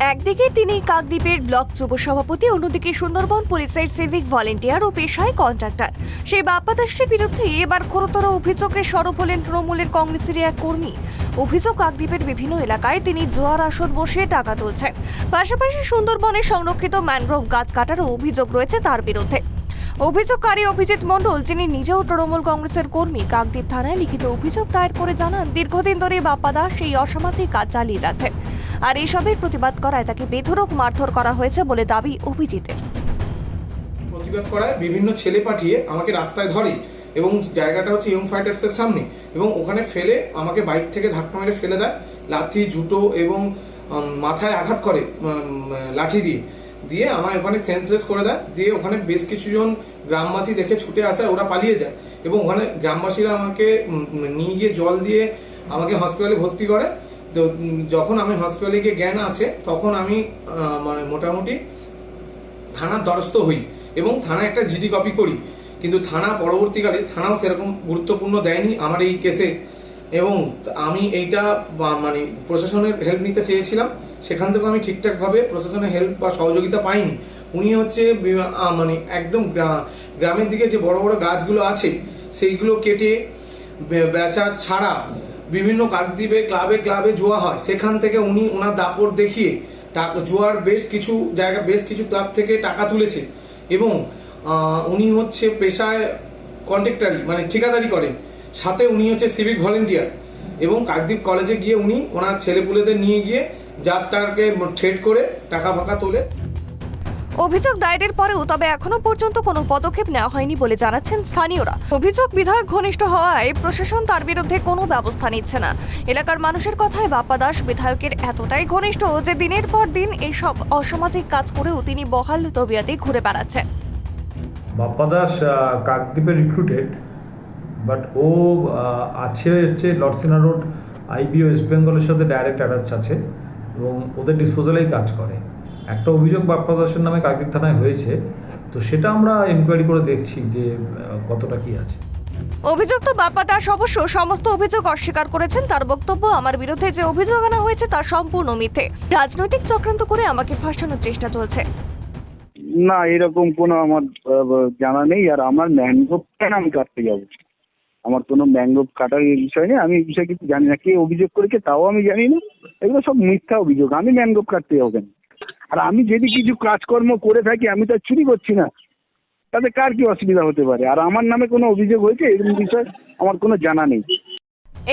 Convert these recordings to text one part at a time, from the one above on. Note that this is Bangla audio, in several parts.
একদিকে তিনি কাকদ্বীপের ব্লক যুব সভাপতি, অন্যদিকে সুন্দরবন পুলিশের সিভিক ভলেন্টিয়ার ও পেশায় কন্ট্রাক্টর। সেই বাপ্পা দাসের বিরুদ্ধে এবার ঘোরতর অভিযোগে সরব হলেন তৃণমূলের কংগ্রেসের এক কর্মী। অভিযোগ, কাকদ্বীপের বিভিন্ন এলাকায় তিনি জোয়ার আসর বসিয়ে টাকা তুলছেন। পাশাপাশি সুন্দরবনের সংরক্ষিত ম্যানগ্রোভ গাছ কাটারও অভিযোগ রয়েছে তার বিরুদ্ধে। অভিযোগকারী অভিজিৎ মণ্ডল, যিনি নিজেও তৃণমূল কংগ্রেসের কর্মী, কাকদ্বীপ থানায় লিখিত অভিযোগ দায়ের করে জানান, দীর্ঘদিন ধরে বাপ্পা দাস সেই অসামাজিক কাজ চালিয়ে যাচ্ছেন। আর এইসবের প্রতিবাদ করায় তাকে বেধড়ক মারধর করা হয়েছে বলে দাবি অভিজিতের। প্রতিবাদ করায় বিভিন্ন ছেলে পাঠিয়ে আমাকে রাস্তায় ধরে এবং জায়গাটা হচ্ছে ইয়ং ফাইটার্সের সামনে, এবং ওখানে ফেলে আমাকে বাইক থেকে ধাক্কা মেরে ফেলে দেয়, লাঠি, জুতো এবং মাথায় আঘাত করে লাঠি দিয়ে আমায় ওখানে সেন্সলেস করে দেয়। দিয়ে ওখানে বেশ কিছুজন গ্রামবাসী দেখে ছুটে আসে, ওরা পালিয়ে যায় এবং ওখানে গ্রামবাসীরা আমাকে নিয়ে গিয়ে জল দিয়ে আমাকে হসপিটালে ভর্তি করে। তো যখন আমি হসপিটালে গিয়ে জ্ঞান আসে, তখন আমি মানে মোটামুটি থানার দ্বারস্থ হই এবং থানায় একটা জিডি কপি করি। কিন্তু থানা পরবর্তীকালে থানাও সেরকম গুরুত্বপূর্ণ দেয়নি আমার এই কেসে, এবং আমি এইটা মানে প্রশাসনের হেল্প নিতে চেয়েছিলাম, সেখান থেকে আমি ঠিকঠাকভাবে প্রশাসনের হেল্প বা সহযোগিতা পাইনি। উনি হচ্ছে মানে একদম গ্রামের দিকে যে বড় বড় গাছগুলো আছে সেইগুলো কেটে বেচা ছাড়া বিভিন্ন কাকদ্বীপে ক্লাবে জুয়া হয়, সেখান থেকে উনি ওনার দাপট দেখিয়ে জুয়ার বেশ কিছু ক্লাব থেকে টাকা তুলেছে। এবং উনি হচ্ছে পেশায় কন্ট্রাক্টরি মানে ঠিকাদারি করেন, সাথে উনি হচ্ছে সিভিক ভলেন্টিয়ার, এবং কাকদ্বীপ কলেজে গিয়ে উনি ওনার ছেলেপুলেদের নিয়ে গিয়ে যাত্রাকে থ্রেট করে টাকা ফাঁকা তোলে। অভিযোগ দায়েরের পরেও তবে এখনো পর্যন্ত কোনো পদক্ষেপ নেওয়া হয়নি বলে জানাচ্ছেন স্থানীয়রা। অভিযোগ, বিধায়ক ঘনিষ্ঠ হওয়ায় প্রশাসন তার বিরুদ্ধে কোনো ব্যবস্থা নিচ্ছে না। এলাকার মানুষের কথায় বাপ্পা দাস বিধায়কের এতটাই ঘনিষ্ঠ যে দিনের পর দিন এইসব অসামাজিক কাজ করেও তিনি বহাল তবিয়াতে ঘুরে বেড়াচ্ছেন। বাপ্পা দাস কাকদ্বীপের রিক্রুটেড, বাট ও আছে হচ্ছে লর্ডসিনা রোড আইবি ওয়েস্ট বেঙ্গলের সাথে ডাইরেক্ট অ্যাটাচ আছে এবং ওদের ডিসপোজালেই কাজ করে। একটা অভিযোগ বাপ্পা দাসের নামে কাকদ্বীপ থানায় হয়েছে, তো সেটা আমরা ইনকোয়ারি করে দেখছি যে কতটা কি আছে। অভিযুক্ত বাপ্পা দাস অবশ্য সমস্ত অভিযোগ অস্বীকার করেছেন। তার বক্তব্য, আমার বিরুদ্ধে যে অভিযোগ আনা হয়েছে তা সম্পূর্ণ মিথ্যে। রাজনৈতিক চক্রান্ত করে আমাকে ফাঁসানোর চেষ্টা চলছে। না, এরকম কোনো আমার জানা নেই। আর আমার ম্যানগ্রোভ কেন আমি কাটতে যাবো? আমার কোনো ম্যানগ্রোভ কাটার বিষয় নেই। আমি এই বিষয়ে কিছু জানি না, কে অভিযোগ করেছে তাও আমি জানি না। এগুলো সব মিথ্যা অভিযোগ। আমি ম্যানগ্রোভ কাটতে যাবো কেন? আর আমি যদি কিছু কাজকর্ম করে থাকি, আমি তো চুরি করছি না, তাতে কার কি অসুবিধা হতে পারে? আর আমার নামে কোনো অভিযোগ হয়েছে এরকম বিষয় আমার কোনো জানা নেই।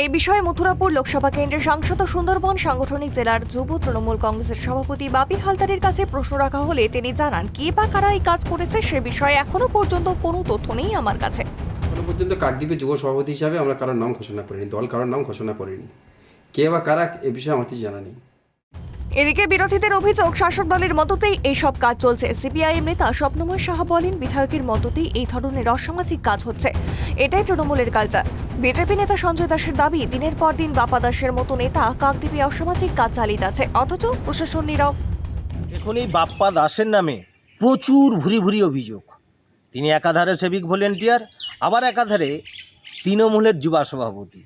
এই বিষয়ে মথুরাপুর লোকসভা কেন্দ্রের সাংসদ ও সুন্দরবন সাংগঠনিক জেলার যুব তৃণমূল কংগ্রেসের সভাপতি বাপি হালদারের কাছে প্রশ্ন রাখা হলে তিনি জানান, কে বা কারা এই কাজ করেছে সে বিষয়ে এখনো পর্যন্ত কোনো তথ্য নেই আমার কাছে। এখনো পর্যন্ত কাকদ্বীপের যুব সভাপতি হিসাবে আমরা কারোর নাম ঘোষণা করিনি, দল কারোর নাম ঘোষণা করিনি। কে বা কারা এ বিষয়ে আমার কিছু জানা নেই। এদিকে বিরোধীদের অভিযোগ, শাসক দলের মদতেই এইসব কাজ চলছে। সিপিআইএম নেতা স্বপ্নময় সাহা বলেন, বিধায়কের মদতেই এই ধরনের অসামাজিক কাজ হচ্ছে। এটাই তৃণমূলের কালচার। বিজেপি নেতা সঞ্জয় দাসের দাবি, দিনের পর দিন বাপ্পা দাসের মতো নেতা কাকদ্বীপে অসামাজিক কাজ চালিয়ে যাচ্ছে, অথচ প্রশাসন নীরব। এখন এই বাপ্পা দাসের নামে প্রচুর ভুরি অভিযোগ। তিনি একাধারে সিভিক ভলেন্টিয়ার, আবার একাধারে তৃণমূলের যুব সভাপতি।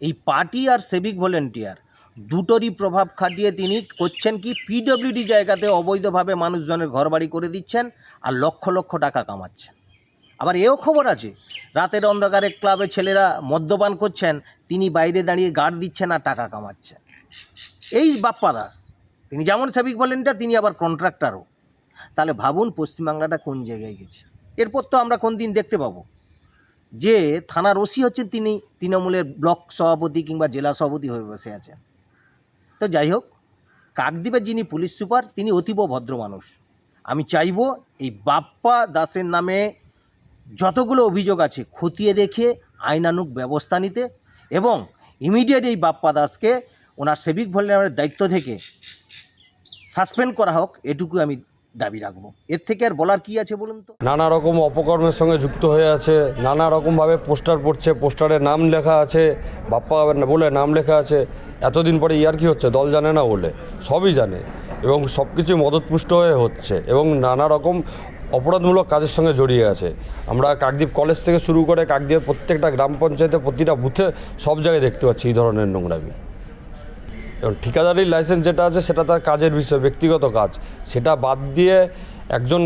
এই পার্টি আর সিভিক ভলেন্টিয়ার দুটোরই প্রভাব খাটিয়ে তিনি করছেন কি, পিডব্লিউডি জায়গাতে অবৈধভাবে মানুষজনের ঘরবাড়ি করে দিচ্ছেন আর লক্ষ লক্ষ টাকা কামাচ্ছেন। আবার এও খবর আছে, রাতের অন্ধকারে ক্লাবে ছেলেরা মদ্যপান করছেন, তিনি বাইরে দাঁড়িয়ে গার্ড দিচ্ছেন আর টাকা কামাচ্ছেন। এই বাপ্পা দাস, তিনি যেমন সিভিক ভলেন্টিয়ার, তিনি আবার কন্ট্রাক্টরও। তাহলে ভাবুন পশ্চিমবাংলাটা কোন জায়গায় গেছে। এরপর তো আমরা কোন দিন দেখতে পাবো যে থানার ওসি হচ্ছেন তিনি তৃণমূলের ব্লক সভাপতি কিংবা জেলা সভাপতি হয়ে বসে আছেন। তো যাই হোক, কাকদ্বীপের যিনি পুলিশ সুপার, তিনি অতীব ভদ্র মানুষ। আমি চাইব এই বাপ্পা দাসের নামে যতগুলো অভিযোগ আছে খতিয়ে দেখে আইনানুগ ব্যবস্থা নিতে, এবং ইমিডিয়েট এই বাপ্পা দাসকে ওনার সিভিক ভলেন্টিয়ারের দায়িত্ব থেকে সাসপেন্ড করা হোক, এটুকু আমি দাবি রাখবো। এর থেকে আর বলার কি আছে বলুন তো? নানা রকম অপকর্মের সঙ্গে যুক্ত হয়ে আছে, নানা রকমভাবে পোস্টার পড়ছে, পোস্টারে নাম লেখা আছে, বাপ্পা বলে নাম লেখা আছে। এতদিন পরে ইয়ার কি হচ্ছে, দল জানে না বলে, সবই জানে, এবং সব কিছু মদতপুষ্ট হয়ে হচ্ছে এবং নানা রকম অপরাধমূলক কাজের সঙ্গে জড়িয়ে আছে। আমরা কাকদ্বীপ কলেজ থেকে শুরু করে কাকদ্বীপের প্রত্যেকটা গ্রাম পঞ্চায়েতে প্রতিটা বুথে সব জায়গায় দেখতে পাচ্ছি এই ধরনের নোংরামি। এবং ঠিকাদারির লাইসেন্স যেটা আছে সেটা তার কাজের বিষয়, ব্যক্তিগত কাজ। সেটা বাদ দিয়ে একজন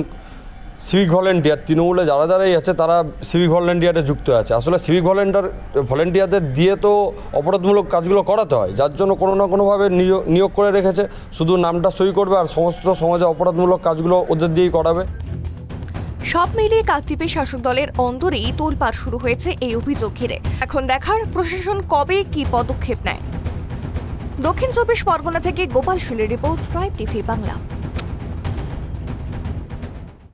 সিভিক ভলেন্টিয়ার, তৃণমূলে যারা যারাই আছে তারা সিভিক ভলেন্টিয়ারে যুক্ত আছে। আসলে সিভিক ভলেন্টিয়ারদের দিয়ে তো অপরাধমূলক কাজগুলো করাতে হয়, যার জন্য কোনো না কোনোভাবে নিয়োগ করে রেখেছে, শুধু নামটা সই করবে আর সমস্ত সমাজে অপরাধমূলক কাজগুলো ওদের দিয়েই করাবে। সব মিলিয়ে কাকদ্বীপে শাসক দলের অন্দরেই তোলপাড় শুরু হয়েছে এই অভিযোগ ঘিরে। এখন দেখার প্রশাসন কবে কি পদক্ষেপ নেয়। দক্ষিণ 24 পরগনা থেকে গোপাল শীলের রিপোর্ট, ট্রাইব টিভি বাংলা।